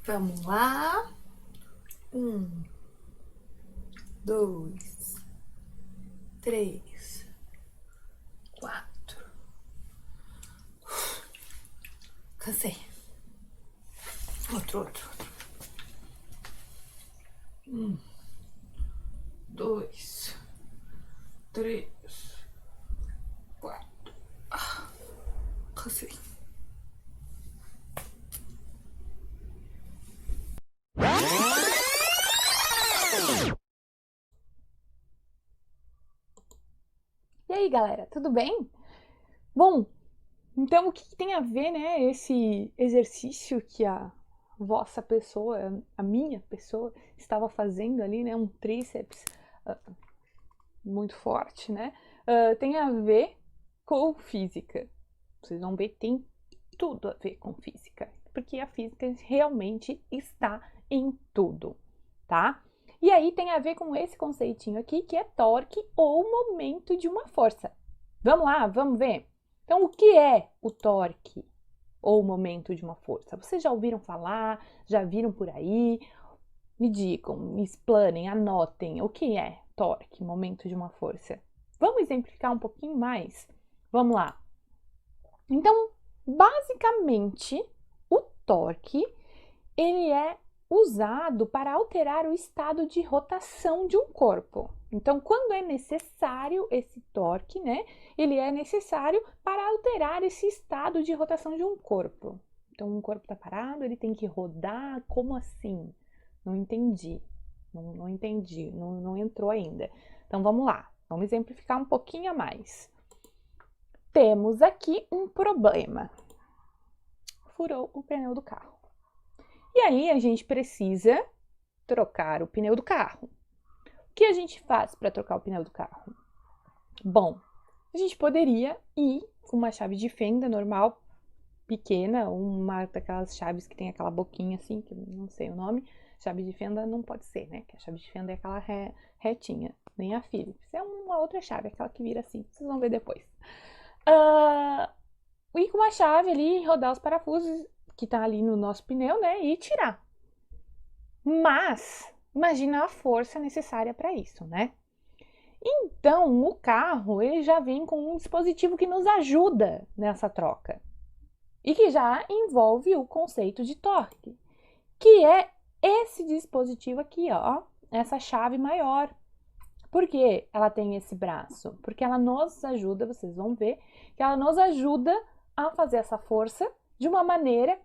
Vamos lá. 1, 2, 3, 4. Cansei. Outro. 1, 2, 3, 4. Cansei. E aí, galera, tudo bem? Bom, então o que tem a ver, né, esse exercício que a vossa pessoa, a minha pessoa, estava fazendo ali, né, um tríceps ah, muito forte, né, tem a ver com física. Vocês vão ver, tem tudo a ver com física, porque a física realmente está em tudo, tá? E aí tem a ver com esse conceitinho aqui, que é torque ou momento de uma força. Vamos lá, vamos ver? Então, o que é o torque ou momento de uma força? Vocês já ouviram falar? Já viram por aí? Me digam, me explanem, anotem. O que é torque, momento de uma força? Vamos exemplificar um pouquinho mais? Vamos lá. Então, basicamente, o torque ele é usado para alterar o estado de rotação de um corpo. Então, quando é necessário esse torque, né, ele é necessário para alterar esse estado de rotação de um corpo. Então, um corpo está parado, ele tem que rodar. Como assim? Não entendi. Não entendi, não entrou ainda. Então, vamos lá. Vamos exemplificar um pouquinho a mais. Temos aqui um problema. Furou o pneu do carro. E aí a gente precisa trocar o pneu do carro. O que a gente faz para trocar o pneu do carro? Bom, a gente poderia ir com uma chave de fenda normal, pequena, uma daquelas chaves que tem aquela boquinha assim, que eu não sei o nome. Chave de fenda não pode ser, né? Que a chave de fenda é aquela retinha, nem a Phillips. É uma outra chave, aquela que vira assim. Vocês vão ver depois. Ir com uma chave ali, rodar os parafusos que tá ali no nosso pneu, né? E tirar. Mas imagina a força necessária para isso, né? Então, o carro ele já vem com um dispositivo que nos ajuda nessa troca e que já envolve o conceito de torque, que é esse dispositivo aqui, ó, essa chave maior. Por que ela tem esse braço? Porque ela nos ajuda, vocês vão ver, que ela nos ajuda a fazer essa força de uma maneira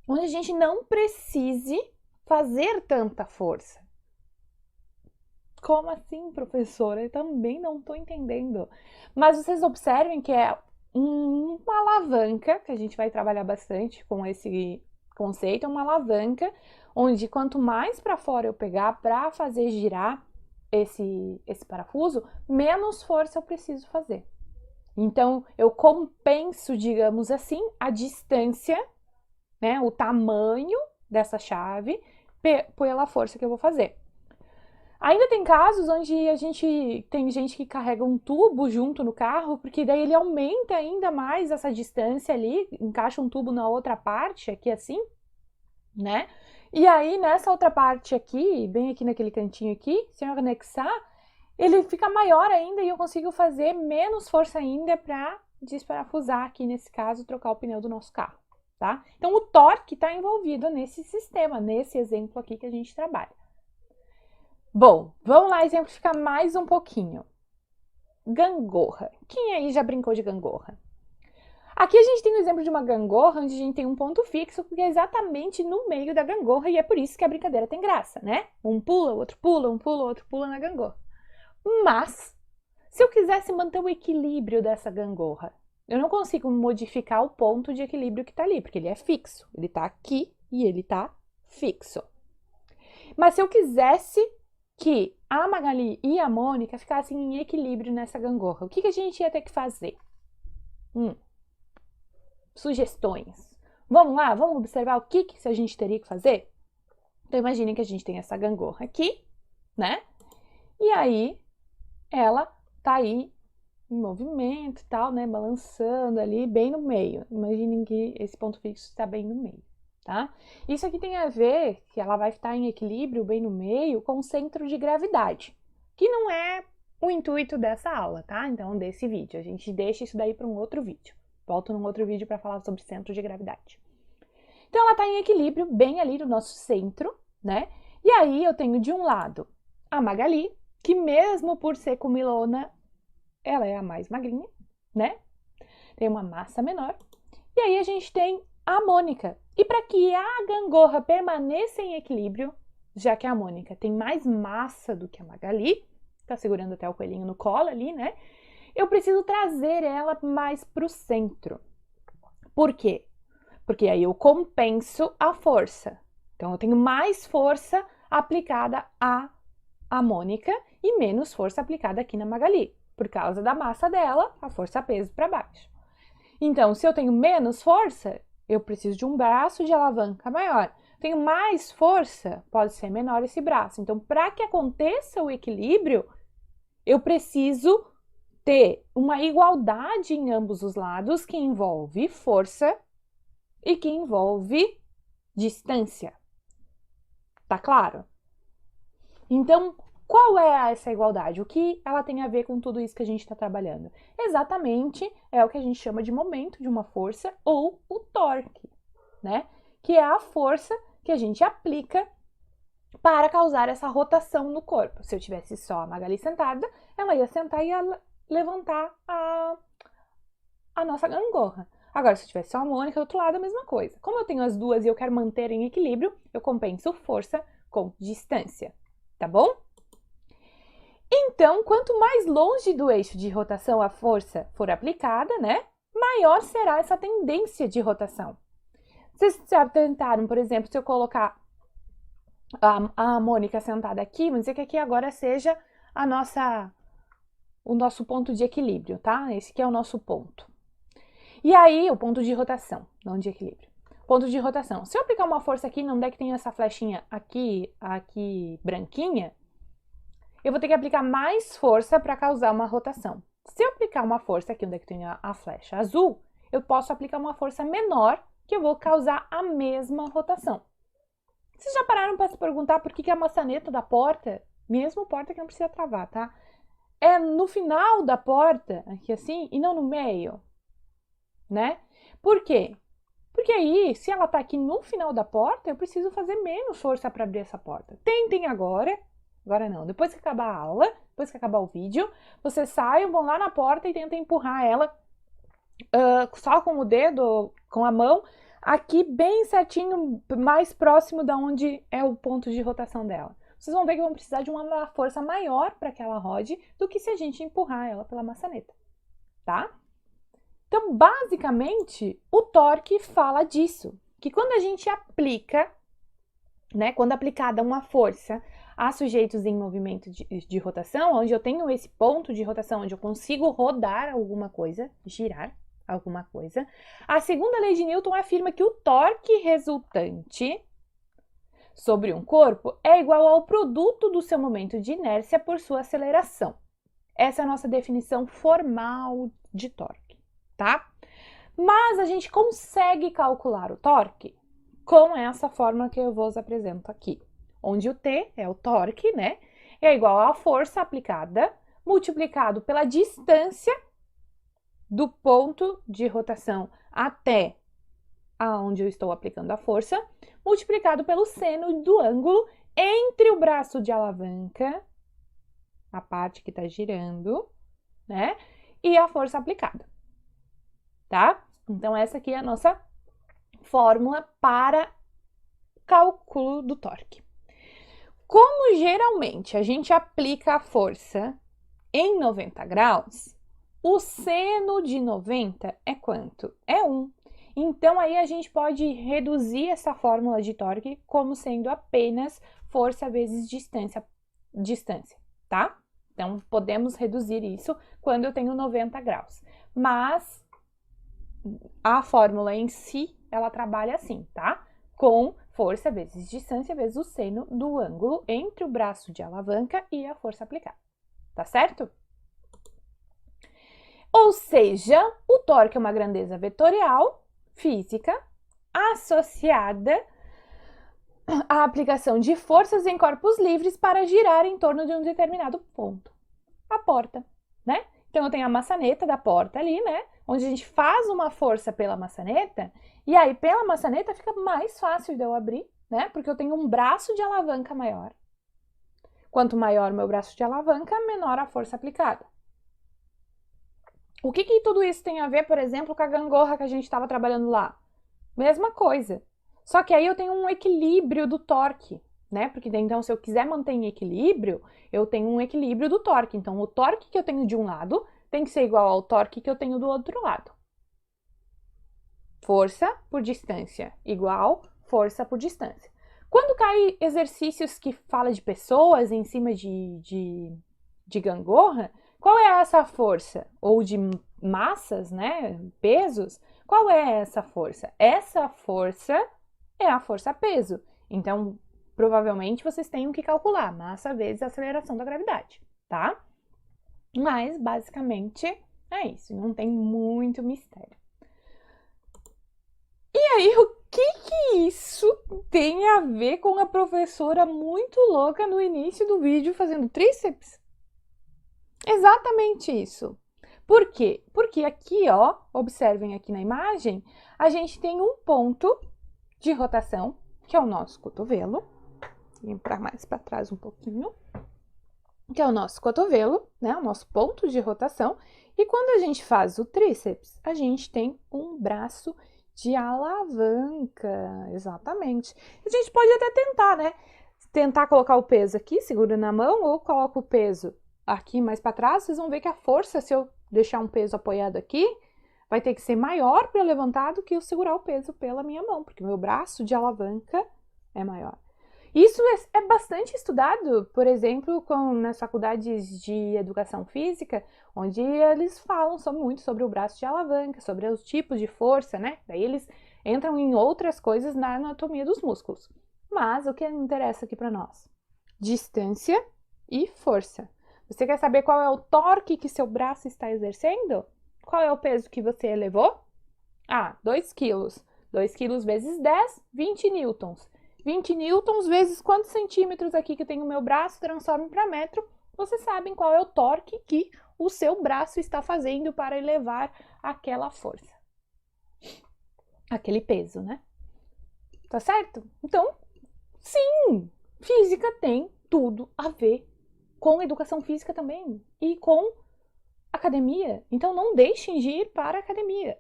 onde a gente não precise fazer tanta força. Como assim, professora? Eu também não estou entendendo. Mas vocês observem que é uma alavanca, que a gente vai trabalhar bastante com esse conceito, é uma alavanca onde quanto mais para fora eu pegar para fazer girar esse parafuso, menos força eu preciso fazer. Então, eu compenso, digamos assim, a distância, né, o tamanho dessa chave pela força que eu vou fazer. Ainda tem casos onde tem gente que carrega um tubo junto no carro, porque daí ele aumenta ainda mais essa distância ali, encaixa um tubo na outra parte, aqui assim, né? E aí nessa outra parte aqui, bem aqui naquele cantinho aqui, se eu anexar, ele fica maior ainda e eu consigo fazer menos força ainda para desparafusar aqui nesse caso, trocar o pneu do nosso carro, tá? Então o torque está envolvido nesse sistema, nesse exemplo aqui que a gente trabalha. Bom, vamos lá exemplificar mais um pouquinho. Gangorra. Quem aí já brincou de gangorra? Aqui a gente tem o exemplo de uma gangorra onde a gente tem um ponto fixo, que é exatamente no meio da gangorra, e é por isso que a brincadeira tem graça, né? Um pula, o outro pula, um pula, o outro pula na gangorra. Mas, se eu quisesse manter o equilíbrio dessa gangorra, eu não consigo modificar o ponto de equilíbrio que está ali, porque ele é fixo. Ele está aqui e ele está fixo. Mas se eu quisesse que a Magali e a Mônica ficassem em equilíbrio nessa gangorra, o que a gente ia ter que fazer? Sugestões. Vamos lá, vamos observar o que a gente teria que fazer? Então imaginem que a gente tem essa gangorra aqui, né? E aí ela tá aí em movimento e tal, né? Balançando ali bem no meio. Imaginem que esse ponto fixo está bem no meio, tá? Isso aqui tem a ver que ela vai estar em equilíbrio bem no meio com o centro de gravidade, que não é o intuito dessa aula, tá? Então, desse vídeo. A gente deixa isso daí para um outro vídeo. Volto num outro vídeo para falar sobre centro de gravidade. Então, ela está em equilíbrio bem ali no nosso centro, né? E aí, eu tenho de um lado a Magali, que mesmo por ser comilona, ela é a mais magrinha, né? Tem uma massa menor. E aí, a gente tem a Mônica. E para que a gangorra permaneça em equilíbrio, já que a Mônica tem mais massa do que a Magali, tá segurando até o coelhinho no colo ali, né? Eu preciso trazer ela mais para o centro. Por quê? Porque aí eu compenso a força. Então, eu tenho mais força aplicada à Mônica e menos força aplicada aqui na Magali. Por causa da massa dela, a força peso para baixo. Então, se eu tenho menos força, eu preciso de um braço de alavanca maior. Tenho mais força, pode ser menor esse braço. Então, para que aconteça o equilíbrio, eu preciso ter uma igualdade em ambos os lados, que envolve força e que envolve distância. Tá claro? Então, qual é essa igualdade? O que ela tem a ver com tudo isso que a gente está trabalhando? Exatamente é o que a gente chama de momento de uma força ou o torque, né? Que é a força que a gente aplica para causar essa rotação no corpo. Se eu tivesse só a Magali sentada, ela ia sentar e ia levantar a nossa gangorra. Agora, se eu tivesse só a Mônica do outro lado, a mesma coisa. Como eu tenho as duas e eu quero manter em equilíbrio, eu compenso força com distância, tá bom? Então, quanto mais longe do eixo de rotação a força for aplicada, né, maior será essa tendência de rotação. Vocês já tentaram, por exemplo, se eu colocar a Mônica sentada aqui, vamos dizer que aqui agora seja o nosso ponto de equilíbrio, tá? Esse aqui é o nosso ponto. E aí, o ponto de rotação, não de equilíbrio. Ponto de rotação. Se eu aplicar uma força aqui, onde é que tem essa flechinha aqui branquinha, eu vou ter que aplicar mais força para causar uma rotação. Se eu aplicar uma força aqui, onde é que tem a flecha azul, eu posso aplicar uma força menor, que eu vou causar a mesma rotação. Vocês já pararam para se perguntar por que a maçaneta da porta, mesmo porta que não precisa travar, tá? É no final da porta, aqui assim, e não no meio, né? Por quê? Porque aí, se ela tá aqui no final da porta, eu preciso fazer menos força para abrir essa porta. Tentem agora não, depois que acabar a aula, depois que acabar o vídeo, vocês saiam, vão lá na porta e tentem empurrar ela só com o dedo, com a mão, aqui bem certinho, mais próximo da onde é o ponto de rotação dela. Vocês vão ver que vão precisar de uma força maior para que ela rode do que se a gente empurrar ela pela maçaneta, tá? Então, basicamente, o torque fala disso, que quando a gente aplica, né, quando aplicada uma força a sujeitos em movimento de rotação, onde eu tenho esse ponto de rotação, onde eu consigo rodar alguma coisa, girar alguma coisa, a segunda lei de Newton afirma que o torque resultante sobre um corpo é igual ao produto do seu momento de inércia por sua aceleração. Essa é a nossa definição formal de torque, tá? Mas a gente consegue calcular o torque com essa fórmula que eu vos apresento aqui, onde o T é o torque, né? É igual à força aplicada multiplicado pela distância do ponto de rotação até aonde eu estou aplicando a força, multiplicado pelo seno do ângulo entre o braço de alavanca, a parte que está girando, né? E a força aplicada, tá? Então, essa aqui é a nossa fórmula para cálculo do torque. Como geralmente a gente aplica a força em 90 graus, o seno de 90 é quanto? É 1. Então, aí a gente pode reduzir essa fórmula de torque como sendo apenas força vezes distância, tá? Então, podemos reduzir isso quando eu tenho 90 graus. Mas a fórmula em si, ela trabalha assim, tá? Com força vezes distância vezes o seno do ângulo entre o braço de alavanca e a força aplicada. Tá certo? Ou seja, o torque é uma grandeza vetorial física associada à aplicação de forças em corpos livres para girar em torno de um determinado ponto. A porta, né? Então eu tenho a maçaneta da porta ali, né? Onde a gente faz uma força pela maçaneta, e aí pela maçaneta fica mais fácil de eu abrir, né? Porque eu tenho um braço de alavanca maior. Quanto maior o meu braço de alavanca, menor a força aplicada. O que tudo isso tem a ver, por exemplo, com a gangorra que a gente estava trabalhando lá? Mesma coisa. Só que aí eu tenho um equilíbrio do torque, né? Porque então, se eu quiser manter em equilíbrio, eu tenho um equilíbrio do torque. Então, o torque que eu tenho de um lado tem que ser igual ao torque que eu tenho do outro lado. Força por distância igual força por distância. Quando cai exercícios que fala de pessoas em cima de gangorra, qual é essa força? Ou de massas, né? Pesos? Qual é essa força? Essa força é a força-peso. Então, provavelmente vocês tenham que calcular massa vezes a aceleração da gravidade, tá? Mas, basicamente, é isso. Não tem muito mistério. E aí, o que isso tem a ver com a professora muito louca no início do vídeo fazendo tríceps? Exatamente isso. Por quê? Porque aqui, ó, observem aqui na imagem, a gente tem um ponto de rotação, que é o nosso cotovelo. Vem para mais para trás um pouquinho. Que é o nosso cotovelo, né? O nosso ponto de rotação. E quando a gente faz o tríceps, a gente tem um braço de alavanca, exatamente. A gente pode até tentar, né? Tentar colocar o peso aqui, segura na mão, ou coloca o peso aqui mais para trás. Vocês vão ver que a força, se eu deixar um peso apoiado aqui, vai ter que ser maior para eu levantar do que eu segurar o peso pela minha mão, porque o meu braço de alavanca é maior. Isso é bastante estudado, por exemplo, nas faculdades de educação física, onde eles falam muito sobre o braço de alavanca, sobre os tipos de força, né? Daí eles entram em outras coisas na anatomia dos músculos. Mas o que interessa aqui para nós? Distância e força. Você quer saber qual é o torque que seu braço está exercendo? Qual é o peso que você elevou? 2 quilos. 2 quilos vezes 10, 20 newtons. 20 newtons vezes quantos centímetros aqui que tem o meu braço, transforme para metro. Vocês sabem qual é o torque que o seu braço está fazendo para elevar aquela força. Aquele peso, né? Tá certo? Então, sim, física tem tudo a ver com educação física também e com academia. Então, não deixem de ir para a academia.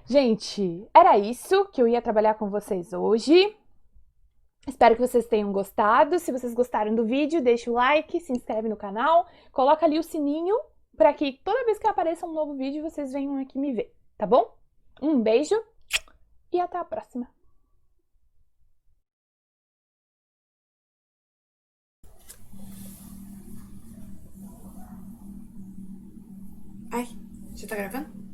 Gente, era isso que eu ia trabalhar com vocês hoje. Espero que vocês tenham gostado. Se vocês gostaram do vídeo, deixa o like, se inscreve no canal, coloca ali o sininho para que toda vez que apareça um novo vídeo, vocês venham aqui me ver, tá bom? Um beijo e até a próxima! Ai, já tá gravando?